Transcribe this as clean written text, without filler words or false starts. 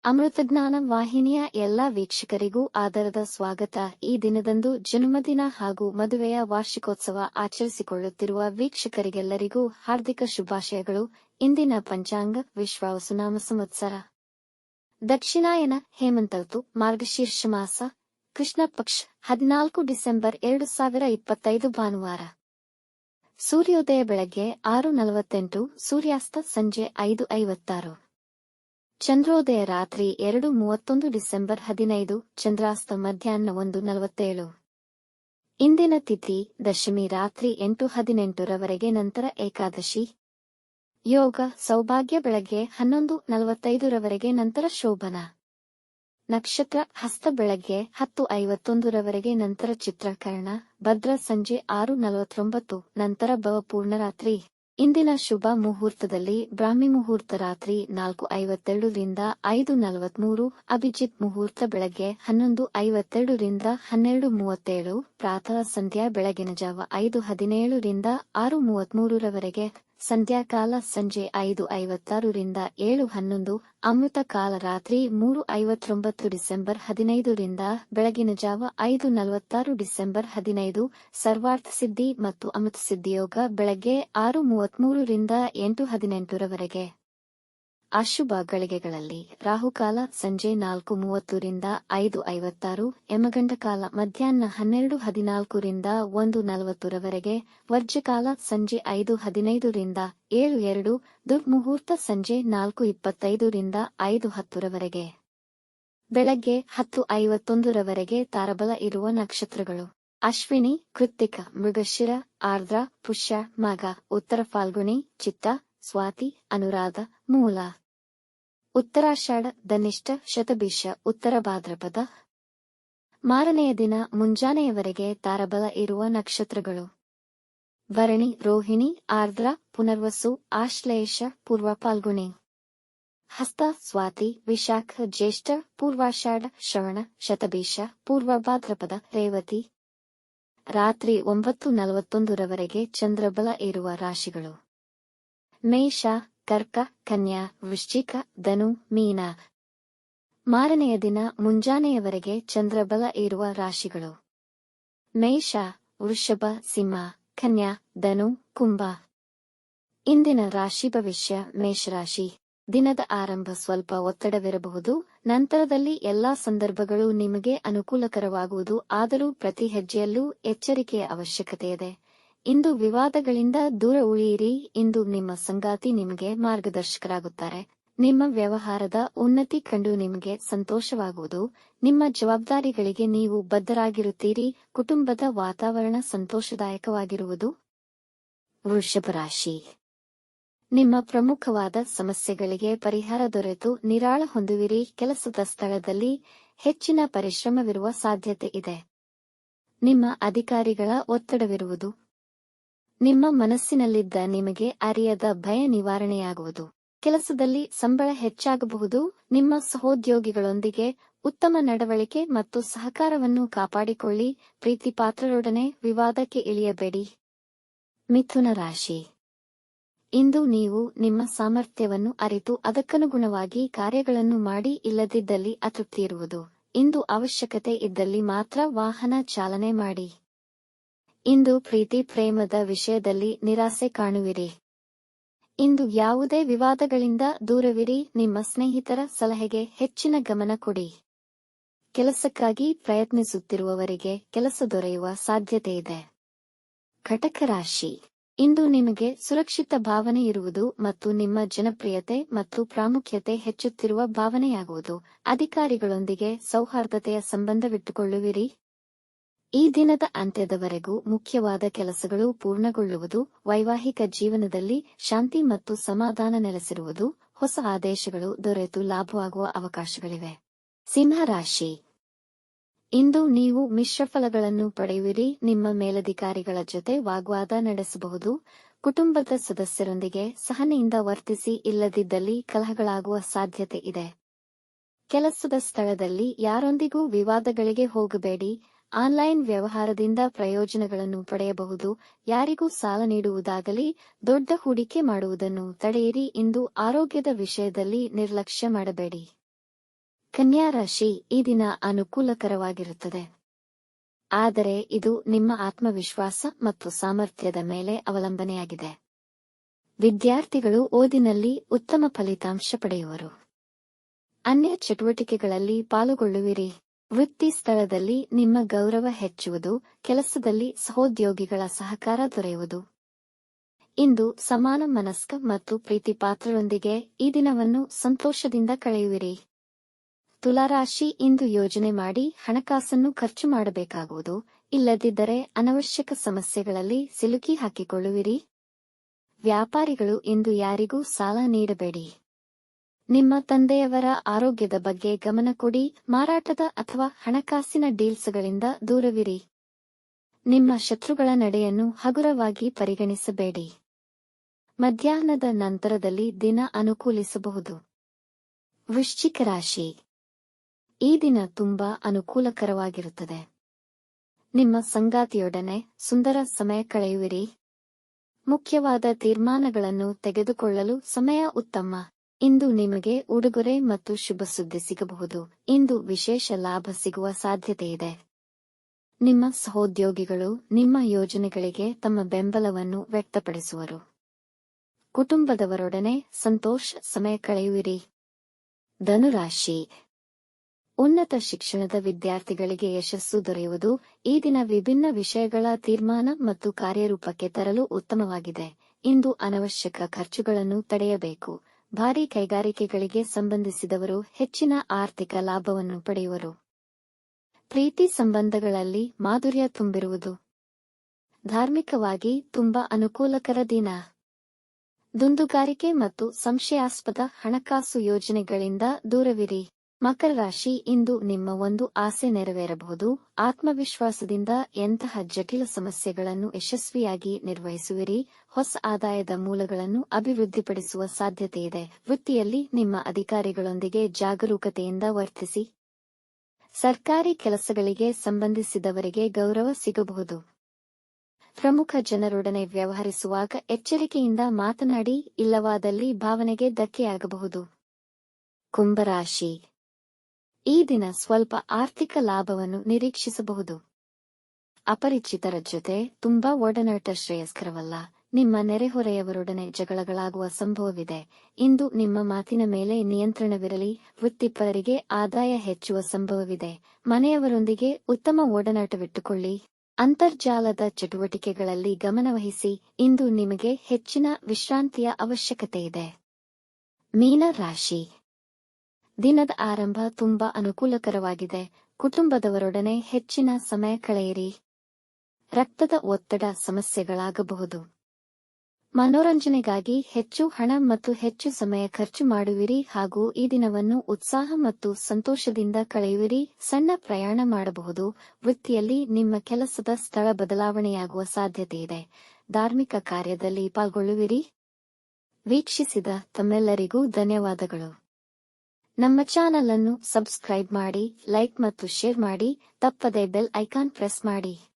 ಅಮೃತಜ್ಞಾನ ವಾಹಿನಿಯ ಎಲ್ಲಾ ವೀಕ್ಷಕರಿಗೂ ಆದರದ ಸ್ವಾಗತ. ಈ ದಿನದಂದು ಜನ್ಮದಿನ ಹಾಗೂ ಮದುವೆಯ ವಾರ್ಷಿಕೋತ್ಸವ ಆಚರಿಸಿಕೊಳ್ಳುತ್ತಿರುವ ವೀಕ್ಷಕರಿಗೆಲ್ಲರಿಗೂ ಹಾರ್ದಿಕ ಶುಭಾಶಯಗಳು. ಇಂದಿನ ಪಂಚಾಂಗ ವಿಶ್ವಾವಸುನಾಮ ಸಂವತ್ಸರ ದಕ್ಷಿಣಾಯನ ಹೇಮಂತ ಋತು ಮಾರ್ಗಶೀರ್ಷ ಮಾಸ ಕೃಷ್ಣ ಪಕ್ಷ 14 ಡಿಸೆಂಬರ್ 2025 ಭಾನುವಾರ. ಸೂರ್ಯೋದಯ ಬೆಳಗ್ಗೆ 6:48, ಸೂರ್ಯಾಸ್ತ ಸಂಜೆ 5:56. ಚಂದ್ರೋದಯ ರಾತ್ರಿ 2:31 ಡಿಸೆಂಬರ್ 15, ಚಂದ್ರಾಸ್ತ ಮಧ್ಯಾಹ್ನ 1:47. ಇಂದಿನ ತಿಥಿ ದಶಮಿ ರಾತ್ರಿ 8:18 ರವರೆಗೆ, ನಂತರ ಏಕಾದಶಿ. ಯೋಗ ಸೌಭಾಗ್ಯ ಬೆಳಗ್ಗೆ 11:45 ರವರೆಗೆ, ನಂತರ ಶೋಭನ. ನಕ್ಷತ್ರ ಹಸ್ತ ಬೆಳಗ್ಗೆ 10:51 ರವರೆಗೆ, ನಂತರ ಚಿತ್ರಕರ್ಣ. ಭದ್ರ ಸಂಜೆ 6:49, ನಂತರ ಭವ ಪೂರ್ಣರಾತ್ರಿ. ಇಂದಿನ ಶುಭ ಮುಹೂರ್ತದಲ್ಲಿ ಬ್ರಾಹ್ಮಿ ಮುಹೂರ್ತ ರಾತ್ರಿ 4:52 ರಿಂದ 5:43, ಅಭಿಜಿತ್ ಮುಹೂರ್ತ ಬೆಳಗ್ಗೆ 11:52 ರಿಂದ 12:37, ಪ್ರಾತಃ ಸಂಧ್ಯಾ ಬೆಳಗಿನ ಜಾವ 5:17 ರಿಂದ 6:33 ರವರೆಗೆ, ಸಂಧ್ಯಾಕಾಲ ಸಂಜೆ 5:56 ರಿಂದ 7:11, ಅಮೃತ ಕಾಲ ರಾತ್ರಿ 3:59 ಡಿಸೆಂಬರ್ 15 ರಿಂದ ಬೆಳಗಿನ ಜಾವ 5:46 ಡಿಸೆಂಬರ್ 15. ಸರ್ವಾರ್ಥ ಸಿದ್ಧಿ ಮತ್ತು ಅಮೃತ ಸಿದ್ಧಿಯೋಗ ಬೆಳಗ್ಗೆ 6:33 ರಿಂದ 8:18 ರವರೆಗೆ. ಅಶುಭ ಗಳಿಗೆಗಳಲ್ಲಿ ರಾಹುಕಾಲ ಸಂಜೆ 4:30 ರಿಂದ 5:56, ಯಮಗಂಡ ಕಾಲ ಮಧ್ಯಾಹ್ನ 12:14 ರಿಂದ 1:40 ರವರೆಗೆ, ವರ್ಜ್ಯಕಾಲ ಸಂಜೆ 5:15 ರಿಂದ 7:02, ದುರ್ಮುಹೂರ್ತ ಸಂಜೆ 4:25 ರಿಂದ 5:10 ರವರೆಗೆ. ಬೆಳಗ್ಗೆ 10:51 ರವರೆಗೆ ತಾರಬಲ ಇರುವ ನಕ್ಷತ್ರಗಳು: ಅಶ್ವಿನಿ, ಕೃತ್ತಿಕ, ಮೃಗಶಿರ, ಆರ್ದ್ರ, ಪುಷ್ಯ, ಮಾಘ, ಉತ್ತರ ಫಾಲ್ಗುಣಿ, ಚಿತ್ತ, ಸ್ವಾತಿ, ಅನುರಾಧ, ಮೂಲ. ಉತ್ತರಾಷಾಢ, ಧನಿಷ್ಠ, ಶತಭಿಷ, ಉತ್ತರ ಭಾದ್ರಪದ. ಮಾರನೆಯ ದಿನ ಮುಂಜಾನೆಯವರೆಗೆ ತಾರಬಲ ಇರುವ ನಕ್ಷತ್ರಗಳು: ಭರಣಿ, ರೋಹಿಣಿ, ಆರ್ದ್ರ, ಪುನರ್ವಸು, ಆಶ್ಲೇಷ, ಪೂರ್ವ ಫಾಲ್ಗುಣಿ. ಹಸ್ತ, ಸ್ವಾತಿ, ವಿಶಾಖ, ಜ್ಯೇಷ್ಠ, ಪೂರ್ವಾಷಾಢ, ಶ್ರವಣ, ಶತಭಿಷ, ಪೂರ್ವ ಭಾದ್ರಪದ, ರೇವತಿ. ರಾತ್ರಿ 9:41 ರವರೆಗೆ ಚಂದ್ರಬಲ ಇರುವ ರಾಶಿಗಳು: ಮೇಷ, ಕರ್ಕ, ಕನ್ಯಾ, ವೃಶ್ಚಿಕ, ಧನು, ಮೀನ. ಮಾರನೆಯ ದಿನ ಮುಂಜಾನೆಯವರೆಗೆ ಚಂದ್ರಬಲ ಇರುವ ರಾಶಿಗಳು: ಮೇಷ, ವೃಷಭ, ಸಿಂಹ, ಕನ್ಯಾ, ಧನು, ಕುಂಭ. ಇಂದಿನ ರಾಶಿ ಭವಿಷ್ಯ: ಮೇಷರಾಶಿ. ದಿನದ ಆರಂಭ ಸ್ವಲ್ಪ ಒತ್ತಡವಿರಬಹುದು, ನಂತರದಲ್ಲಿ ಎಲ್ಲಾ ಸಂದರ್ಭಗಳು ನಿಮಗೆ ಅನುಕೂಲಕರವಾಗುವುದು. ಆದರೂ ಪ್ರತಿ ಹೆಜ್ಜೆಯಲ್ಲೂ ಎಚ್ಚರಿಕೆಯ ಅವಶ್ಯಕತೆಯಿದೆ. ಇಂದು ವಿವಾದಗಳಿಂದ ದೂರ ಉಳಿಯಿರಿ. ಇಂದು ನಿಮ್ಮ ಸಂಗಾತಿ ನಿಮಗೆ ಮಾರ್ಗದರ್ಶಕರಾಗುತ್ತಾರೆ. ನಿಮ್ಮ ವ್ಯವಹಾರದ ಉನ್ನತಿ ಕಂಡು ನಿಮಗೆ ಸಂತೋಷವಾಗುವುದು. ನಿಮ್ಮ ಜವಾಬ್ದಾರಿಗಳಿಗೆ ನೀವು ಬದ್ಧರಾಗಿರುತ್ತೀರಿ. ಕುಟುಂಬದ ವಾತಾವರಣ ಸಂತೋಷದಾಯಕವಾಗಿರುವುದು. ವೃಷಭ ರಾಶಿ. ನಿಮ್ಮ ಪ್ರಮುಖವಾದ ಸಮಸ್ಯೆಗಳಿಗೆ ಪರಿಹಾರ ದೊರೆತು ನಿರಾಳ ಹೊಂದುವಿರಿ. ಕೆಲಸದ ಸ್ಥಳದಲ್ಲಿ ಹೆಚ್ಚಿನ ಪರಿಶ್ರಮವಿರುವ ಸಾಧ್ಯತೆ ಇದೆ. ನಿಮ್ಮ ಅಧಿಕಾರಿಗಳ ಒತ್ತಡವಿರುವುದು. ನಿಮ್ಮ ಮನಸ್ಸಿನಲ್ಲಿದ್ದ ನಿಮಗೆ ಅರಿಯದ ಭಯ ನಿವಾರಣೆಯಾಗುವುದು. ಕೆಲಸದಲ್ಲಿ ಸಂಬಳ ಹೆಚ್ಚಾಗಬಹುದು. ನಿಮ್ಮ ಸಹೋದ್ಯೋಗಿಗಳೊಂದಿಗೆ ಉತ್ತಮ ನಡವಳಿಕೆ ಮತ್ತು ಸಹಕಾರವನ್ನು ಕಾಪಾಡಿಕೊಳ್ಳಿ. ಪ್ರೀತಿಪಾತ್ರರೊಡನೆ ವಿವಾದಕ್ಕೆ ಇಳಿಯಬೇಡಿ. ಮಿಥುನ ರಾಶಿ. ಇಂದು ನೀವು ನಿಮ್ಮ ಸಾಮರ್ಥ್ಯವನ್ನು ಅರಿತು ಅದಕ್ಕನುಗುಣವಾಗಿ ಕಾರ್ಯಗಳನ್ನು ಮಾಡಿ. ಇಲ್ಲದಿದ್ದಲ್ಲಿ ಅತೃಪ್ತಿ ಇರುವುದು. ಇಂದು ಅವಶ್ಯಕತೆ ಇದ್ದಲ್ಲಿ ಮಾತ್ರ ವಾಹನ ಚಾಲನೆ ಮಾಡಿ. ಇಂದು ಪ್ರೀತಿ ಪ್ರೇಮದ ವಿಷಯದಲ್ಲಿ ನಿರಾಸೆ ಕಾಣುವಿರಿ. ಇಂದು ಯಾವುದೇ ವಿವಾದಗಳಿಂದ ದೂರವಿರಿ. ನಿಮ್ಮ ಸ್ನೇಹಿತರ ಸಲಹೆಗೆ ಹೆಚ್ಚಿನ ಗಮನ ಕೊಡಿ. ಕೆಲಸಕ್ಕಾಗಿ ಪ್ರಯತ್ನಿಸುತ್ತಿರುವವರಿಗೆ ಕೆಲಸ ದೊರೆಯುವ ಸಾಧ್ಯತೆಯಿದೆ. ಕಟಕ ರಾಶಿ. ಇಂದು ನಿಮಗೆ ಸುರಕ್ಷಿತ ಭಾವನೆ ಇರುವುದು ಮತ್ತು ನಿಮ್ಮ ಜನಪ್ರಿಯತೆ ಮತ್ತು ಪ್ರಾಮುಖ್ಯತೆ ಹೆಚ್ಚುತ್ತಿರುವ ಭಾವನೆಯಾಗುವುದು. ಅಧಿಕಾರಿಗಳೊಂದಿಗೆ ಸೌಹಾರ್ದತೆಯ ಸಂಬಂಧವಿಟ್ಟುಕೊಳ್ಳುವಿರಿ. ಈ ದಿನದ ಅಂತ್ಯದವರೆಗೂ ಮುಖ್ಯವಾದ ಕೆಲಸಗಳು ಪೂರ್ಣಗೊಳ್ಳುವುದು. ವೈವಾಹಿಕ ಜೀವನದಲ್ಲಿ ಶಾಂತಿ ಮತ್ತು ಸಮಾಧಾನ ನೆಲೆಸಿರುವುದು. ಹೊಸ ಆದೇಶಗಳು ದೊರೆತು ಲಾಭವಾಗುವ ಅವಕಾಶಗಳಿವೆ. ಸಿಂಹ ರಾಶಿ. ಇಂದು ನೀವು ಮಿಶ್ರಫಲಗಳನ್ನು ಪಡೆಯುವಿರಿ. ನಿಮ್ಮ ಮೇಲಧಿಕಾರಿಗಳ ಜೊತೆ ವಾಗ್ವಾದ ನಡೆಸಬಹುದು. ಕುಟುಂಬದ ಸದಸ್ಯರೊಂದಿಗೆ ಸಹನೆಯಿಂದ ವರ್ತಿಸಿ. ಇಲ್ಲದಿದ್ದಲ್ಲಿ ಕಲಹಗಳಾಗುವ ಸಾಧ್ಯತೆ ಇದೆ. ಕೆಲಸದ ಸ್ಥಳದಲ್ಲಿ ಯಾರೊಂದಿಗೂ ವಿವಾದಗಳಿಗೆ ಹೋಗಬೇಡಿ. ಆನ್ಲೈನ್ ವ್ಯವಹಾರದಿಂದ ಪ್ರಯೋಜನಗಳನ್ನು ಪಡೆಯಬಹುದು. ಯಾರಿಗೂ ಸಾಲ ನೀಡುವುದಾಗಲಿ ದೊಡ್ಡ ಹೂಡಿಕೆ ಮಾಡುವುದನ್ನು ತಡೆಯಿರಿ. ಇಂದು ಆರೋಗ್ಯದ ವಿಷಯದಲ್ಲಿ ನಿರ್ಲಕ್ಷ್ಯ ಮಾಡಬೇಡಿ. ಕನ್ಯಾ ರಾಶಿ ಈ ದಿನ ಅನುಕೂಲಕರವಾಗಿರುತ್ತದೆ. ಆದರೆ ಇದು ನಿಮ್ಮ ಆತ್ಮವಿಶ್ವಾಸ ಮತ್ತು ಸಾಮರ್ಥ್ಯದ ಮೇಲೆ ಅವಲಂಬನೆಯಾಗಿದೆ. ವಿದ್ಯಾರ್ಥಿಗಳು ಓದಿನಲ್ಲಿ ಉತ್ತಮ ಫಲಿತಾಂಶ ಪಡೆಯುವರು. ಅನ್ಯ ಚಟುವಟಿಕೆಗಳಲ್ಲಿ ಪಾಲುಗೊಳ್ಳುವಿರಿ. ವೃತ್ತಿ ಸ್ಥಳದಲ್ಲಿ ನಿಮ್ಮ ಗೌರವ ಹೆಚ್ಚುವುದು, ಕೆಲಸದಲ್ಲಿ ಸಹೋದ್ಯೋಗಿಗಳ ಸಹಕಾರ ದೊರೆಯುವುದು. ಇಂದು ಸಮಾನ ಮನಸ್ಕ ಮತ್ತು ಪ್ರೀತಿಪಾತ್ರರೊಂದಿಗೆ ಈ ದಿನವನ್ನು ಸಂತೋಷದಿಂದ ಕಳೆಯುವಿರಿ. ತುಲಾರಾಶಿ ಇಂದು ಯೋಜನೆ ಮಾಡಿ ಹಣಕಾಸನ್ನು ಖರ್ಚು ಮಾಡಬೇಕಾಗುವುದು, ಇಲ್ಲದಿದ್ದರೆ ಅನವಶ್ಯಕ ಸಮಸ್ಯೆಗಳಲ್ಲಿ ಸಿಲುಕಿ ಹಾಕಿಕೊಳ್ಳುವಿರಿ. ವ್ಯಾಪಾರಿಗಳು ಇಂದು ಯಾರಿಗೂ ಸಾಲ ನೀಡಬೇಡಿ. ನಿಮ್ಮ ತಂದೆಯವರ ಆರೋಗ್ಯದ ಬಗ್ಗೆ ಗಮನ ಕೊಡಿ. ಮಾರಾಟದ ಅಥವಾ ಹಣಕಾಸಿನ ಡೀಲ್ಸ್ಗಳಿಂದ ದೂರವಿರಿ. ನಿಮ್ಮ ಶತ್ರುಗಳ ನಡೆಯನ್ನು ಹಗುರವಾಗಿ ಪರಿಗಣಿಸಬೇಡಿ. ಮಧ್ಯಾಹ್ನದ ನಂತರದಲ್ಲಿ ದಿನ ಅನುಕೂಲಿಸಬಹುದು. ವೃಶ್ಚಿಕ ರಾಶಿ ಈ ದಿನ ತುಂಬಾ ಅನುಕೂಲಕರವಾಗಿರುತ್ತದೆ. ನಿಮ್ಮ ಸಂಗಾತಿಯೊಡನೆ ಸುಂದರ ಸಮಯ ಕಳೆಯುವಿರಿ. ಮುಖ್ಯವಾದ ತೀರ್ಮಾನಗಳನ್ನು ತೆಗೆದುಕೊಳ್ಳಲು ಸಮಯ ಉತ್ತಮ. ಇಂದು ನಿಮಗೆ ಉಡುಗೊರೆ ಮತ್ತು ಶುಭ ಸುದ್ದಿ ಸಿಗಬಹುದು. ಇಂದು ವಿಶೇಷ ಲಾಭ ಸಿಗುವ ಸಾಧ್ಯತೆಯಿದೆ. ನಿಮ್ಮ ಸಹೋದ್ಯೋಗಿಗಳು ನಿಮ್ಮ ಯೋಜನೆಗಳಿಗೆ ತಮ್ಮ ಬೆಂಬಲವನ್ನು ವ್ಯಕ್ತಪಡಿಸುವರು. ಕುಟುಂಬದವರೊಡನೆ ಸಂತೋಷ ಸಮಯ ಕಳೆಯುವಿರಿ. ಧನುರಾಶಿ ಉನ್ನತ ಶಿಕ್ಷಣದ ವಿದ್ಯಾರ್ಥಿಗಳಿಗೆ ಯಶಸ್ಸು ದೊರೆಯುವುದು. ಈ ದಿನ ವಿಭಿನ್ನ ವಿಷಯಗಳ ತೀರ್ಮಾನ ಮತ್ತು ಕಾರ್ಯರೂಪಕ್ಕೆ ತರಲು ಉತ್ತಮವಾಗಿದೆ. ಇಂದು ಅನವಶ್ಯಕ ಖರ್ಚುಗಳನ್ನು ತಡೆಯಬೇಕು. ಭಾರೀ ಕೈಗಾರಿಕೆಗಳಿಗೆ ಸಂಬಂಧಿಸಿದವರು ಹೆಚ್ಚಿನ ಆರ್ಥಿಕ ಲಾಭವನ್ನು ಪಡೆಯುವರು. ಪ್ರೀತಿ ಸಂಬಂಧಗಳಲ್ಲಿ ಮಾಧುರ್ಯ ತುಂಬಿರುವುದು. ಧಾರ್ಮಿಕವಾಗಿ ತುಂಬಾ ಅನುಕೂಲಕರ ದಿನ. ದುಂದುಗಾರಿಕೆ ಮತ್ತು ಸಂಶಯಾಸ್ಪದ ಹಣಕಾಸು ಯೋಜನೆಗಳಿಂದ ದೂರವಿರಿ. ಮಕರ ರಾಶಿ ಇಂದು ನಿಮ್ಮ ಒಂದು ಆಸೆ ನೆರವೇರಬಹುದು. ಆತ್ಮವಿಶ್ವಾಸದಿಂದ ಎಂತಹ ಜಟಿಲ ಸಮಸ್ಯೆಗಳನ್ನು ಯಶಸ್ವಿಯಾಗಿ ನಿರ್ವಹಿಸುವಿರಿ. ಹೊಸ ಆದಾಯದ ಮೂಲಗಳನ್ನು ಅಭಿವೃದ್ಧಿಪಡಿಸುವ ಸಾಧ್ಯತೆಯಿದೆ. ವೃತ್ತಿಯಲ್ಲಿ ನಿಮ್ಮ ಅಧಿಕಾರಿಗಳೊಂದಿಗೆ ಜಾಗರೂಕತೆಯಿಂದ ವರ್ತಿಸಿ. ಸರ್ಕಾರಿ ಕೆಲಸಗಳಿಗೆ ಸಂಬಂಧಿಸಿದವರಿಗೆ ಗೌರವ ಸಿಗಬಹುದು. ಪ್ರಮುಖ ಜನರೊಡನೆ ವ್ಯವಹರಿಸುವಾಗ ಎಚ್ಚರಿಕೆಯಿಂದ ಮಾತನಾಡಿ, ಇಲ್ಲವಾದಲ್ಲಿ ಭಾವನೆಗೆ ಧಕ್ಕೆಯಾಗಬಹುದು. ಕುಂಭರಾಶಿ ಈ ದಿನ ಸ್ವಲ್ಪ ಆರ್ಥಿಕ ಲಾಭವನ್ನು ನಿರೀಕ್ಷಿಸಬಹುದು. ಅಪರಿಚಿತರ ಜೊತೆ ತುಂಬಾ ಒಡನಾಟ ಶ್ರೇಯಸ್ಕರವಲ್ಲ. ನಿಮ್ಮ ನೆರೆಹೊರೆಯವರೊಡನೆ ಜಗಳಗಳಾಗುವ ಸಂಭವವಿದೆ. ಇಂದು ನಿಮ್ಮ ಮಾತಿನ ಮೇಲೆ ನಿಯಂತ್ರಣವಿರಲಿ. ವೃತ್ತಿಪರರಿಗೆ ಆದಾಯ ಹೆಚ್ಚುವ ಸಂಭವವಿದೆ. ಮನೆಯವರೊಂದಿಗೆ ಉತ್ತಮ ಒಡನಾಟವಿಟ್ಟುಕೊಳ್ಳಿ. ಅಂತರ್ಜಾಲದ ಚಟುವಟಿಕೆಗಳಲ್ಲಿ ಗಮನವಹಿಸಿ. ಇಂದು ನಿಮಗೆ ಹೆಚ್ಚಿನ ವಿಶ್ರಾಂತಿಯ ಅವಶ್ಯಕತೆಯಿದೆ. ಮೀನ ರಾಶಿ ದಿನದ ಆರಂಭ ತುಂಬಾ ಅನುಕೂಲಕರವಾಗಿದೆ. ಕುಟುಂಬದವರೊಡನೆ ಹೆಚ್ಚಿನ ಸಮಯ ಕಳೆಯಿರಿ. ರಕ್ತದ ಒತ್ತಡ ಸಮಸ್ಯೆಗಳಾಗಬಹುದು. ಮನೋರಂಜನೆಗಾಗಿ ಹೆಚ್ಚು ಹಣ ಮತ್ತು ಹೆಚ್ಚು ಸಮಯ ಖರ್ಚು ಮಾಡುವಿರಿ ಹಾಗೂ ಈ ದಿನವನ್ನು ಉತ್ಸಾಹ ಮತ್ತು ಸಂತೋಷದಿಂದ ಕಳೆಯುವಿರಿ. ಸಣ್ಣ ಪ್ರಯಾಣ ಮಾಡಬಹುದು. ವೃತ್ತಿಯಲ್ಲಿ ನಿಮ್ಮ ಕೆಲಸದ ಸ್ಥಳ ಬದಲಾವಣೆಯಾಗುವ ಸಾಧ್ಯತೆಯಿದೆ. ಧಾರ್ಮಿಕ ಕಾರ್ಯದಲ್ಲಿ ಪಾಲ್ಗೊಳ್ಳುವಿರಿ. ವೀಕ್ಷಿಸಿದ ತಮ್ಮೆಲ್ಲರಿಗೂ ಧನ್ಯವಾದಗಳು. ನಮ್ಮ ಚಾನಲ್ ಅನ್ನು ಸಬ್ಸ್ಕ್ರೈಬ್ ಮಾಡಿ, ಲೈಕ್ ಮತ್ತು ಶೇರ್ ಮಾಡಿ. ತಪ್ಪದೆ ಬೆಲ್ ಐಕಾನ್ ಪ್ರೆಸ್ ಮಾಡಿ.